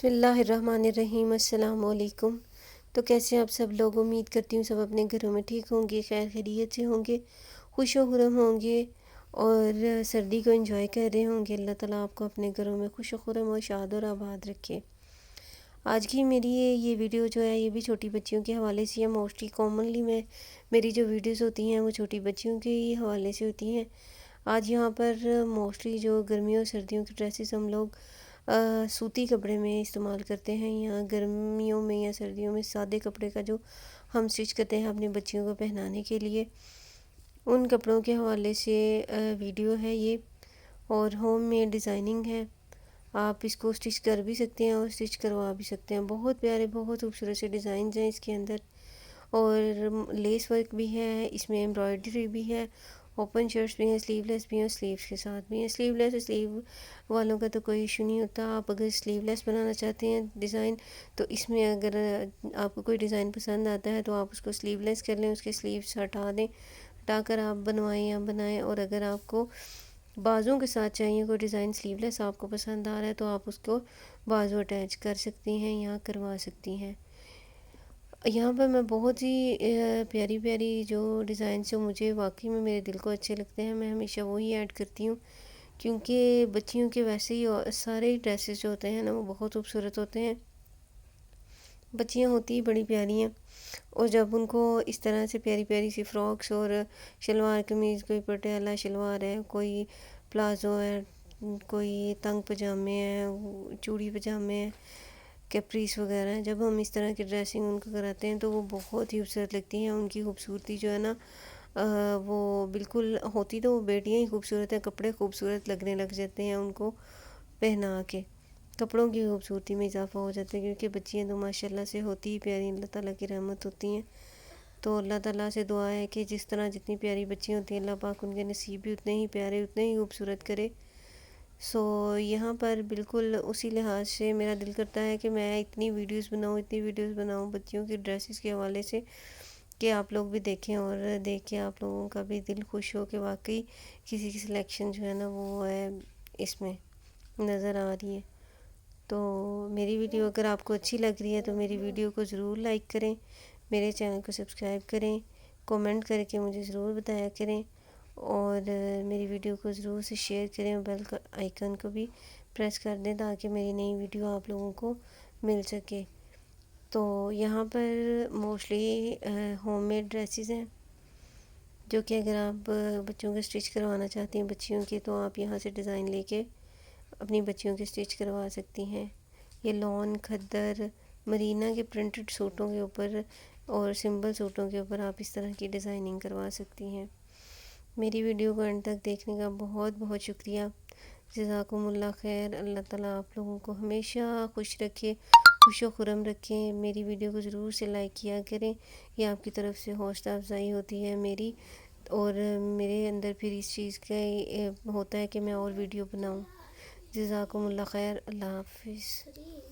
بسم اللہ الرحمن الرحیم۔ السلام علیکم۔ تو کیسے آپ سب لوگ؟ امید کرتی ہوں سب اپنے گھروں میں ٹھیک ہوں گے، خیر خیریت سے ہوں گے، خوش و خرم ہوں گے اور سردی کو انجوائے کر رہے ہوں گے۔ اللہ تعالیٰ آپ کو اپنے گھروں میں خوش و خرم اور شاد اور آباد رکھے۔ آج کی میری یہ ویڈیو جو ہے یہ بھی چھوٹی بچیوں کے حوالے سے ہے۔ موسٹلی کامنلی میری جو ویڈیوز ہوتی ہیں وہ چھوٹی بچیوں کے ہی حوالے سے ہوتی ہیں۔ آج یہاں پر موسٹلی جو گرمیوں اور سردیوں کی ڈریسز ہم لوگ سوتی کپڑے میں استعمال کرتے ہیں، یا گرمیوں میں یا سردیوں میں سادے کپڑے کا جو ہم سٹچ کرتے ہیں اپنی بچیوں کو پہنانے کے لیے، ان کپڑوں کے حوالے سے ویڈیو ہے یہ، اور ہوم میڈ ڈیزائننگ ہے۔ آپ اس کو سٹچ کر بھی سکتے ہیں اور سٹچ کروا بھی سکتے ہیں۔ بہت پیارے، بہت خوبصورت سے ڈیزائنز ہیں اس کے اندر، اور لیس ورک بھی ہے اس میں، ایمبرائڈری بھی ہے، اوپن شرٹس بھی ہیں، سلیو لیس بھی ہیں، سلیوز کے ساتھ بھی ہیں۔ سلیو لیس سلیو والوں کا تو کوئی ایشو نہیں ہوتا۔ آپ اگر سلیو لیس بنانا چاہتے ہیں ڈیزائن، تو اس میں اگر آپ کو کوئی ڈیزائن پسند آتا ہے تو آپ اس کو سلیو لیس کر لیں، اس کے سلیوز ہٹا دیں، ہٹا کر آپ بنوائیں یا بنائیں۔ اور اگر آپ کو بازوں کے ساتھ چاہیے کوئی ڈیزائن سلیو لیس آپ کو پسند آ رہا ہے تو آپ اس کو بازو اٹیچ کر سکتی ہیں یا کروا سکتی ہیں۔ یہاں پر میں بہت ہی پیاری پیاری جو ڈیزائنس جو مجھے واقعی میں میرے دل کو اچھے لگتے ہیں، میں ہمیشہ وہی ایڈ کرتی ہوں، کیونکہ بچیوں کے ویسے ہی سارے ڈریسز جو ہوتے ہیں نا وہ بہت خوبصورت ہوتے ہیں۔ بچیاں ہوتی ہی بڑی پیاری ہیں، اور جب ان کو اس طرح سے پیاری پیاری سی فراکس اور شلوار قمیض، کوئی پٹیالہ شلوار ہے، کوئی پلازو ہے، کوئی تنگ پجامے ہیں، چوڑی پجامے ہیں، کیپریس وغیرہ ہیں، جب ہم اس طرح کی ڈریسنگ ان کو کراتے ہیں تو وہ بہت ہی خوبصورت لگتی ہیں۔ ان کی خوبصورتی جو ہے نا وہ بالکل ہوتی تو وہ بیٹیاں ہی خوبصورت ہیں، کپڑے خوبصورت لگنے لگ جاتے ہیں ان کو پہنا کے، کپڑوں کی خوبصورتی میں اضافہ ہو جاتا ہے، کیونکہ بچیاں تو ماشاءاللہ سے ہوتی ہی پیاری، اللہ تعالیٰ کی رحمت ہوتی ہیں۔ تو اللہ تعالیٰ سے دعا ہے کہ جس طرح جتنی پیاری بچیاں ہوتی ہیں اللہ پاک ان کے نصیب بھی اتنے ہی پیارے، اتنے ہی خوبصورت کرے۔ یہاں پر بالکل اسی لحاظ سے میرا دل کرتا ہے کہ میں اتنی ویڈیوز بناؤں بچیوں کی ڈریسز کے حوالے سے، کہ آپ لوگ بھی دیکھیں اور دیکھ کے آپ لوگوں کا بھی دل خوش ہو کہ واقعی کسی کی سلیکشن جو ہے نا وہ ہے اس میں نظر آ رہی ہے۔ تو میری ویڈیو اگر آپ کو اچھی لگ رہی ہے تو میری ویڈیو کو ضرور لائک کریں، میرے چینل کو سبسکرائب کریں، کومنٹ کر کے مجھے ضرور بتایا کریں، اور میری ویڈیو کو ضرور سے شیئر کریں، بیل کا آئیکن کو بھی پریس کر دیں تاکہ میری نئی ویڈیو آپ لوگوں کو مل سکے۔ تو یہاں پر موسٹلی ہوم میڈ ڈریسز ہیں، جو کہ اگر آپ بچوں کے سٹچ کروانا چاہتی ہیں بچیوں کے، تو آپ یہاں سے ڈیزائن لے کے اپنی بچیوں کے سٹچ کروا سکتی ہیں۔ یہ لون، کھدر، مرینا کے پرنٹڈ سوٹوں کے اوپر اور سمپل سوٹوں کے اوپر آپ اس طرح کی ڈیزائننگ کروا سکتی ہیں۔ میری ویڈیو کو اینڈ تک دیکھنے کا بہت بہت شکریہ۔ جزاکم اللہ خیر۔ اللہ تعالیٰ آپ لوگوں کو ہمیشہ خوش رکھے، خوش و خرم رکھیں۔ میری ویڈیو کو ضرور سے لائک کیا کریں، یہ آپ کی طرف سے حوصلہ افزائی ہوتی ہے میری، اور میرے اندر پھر اس چیز کا ہوتا ہے کہ میں اور ویڈیو بناؤں۔ جزاکم اللہ خیر۔ اللہ حافظ۔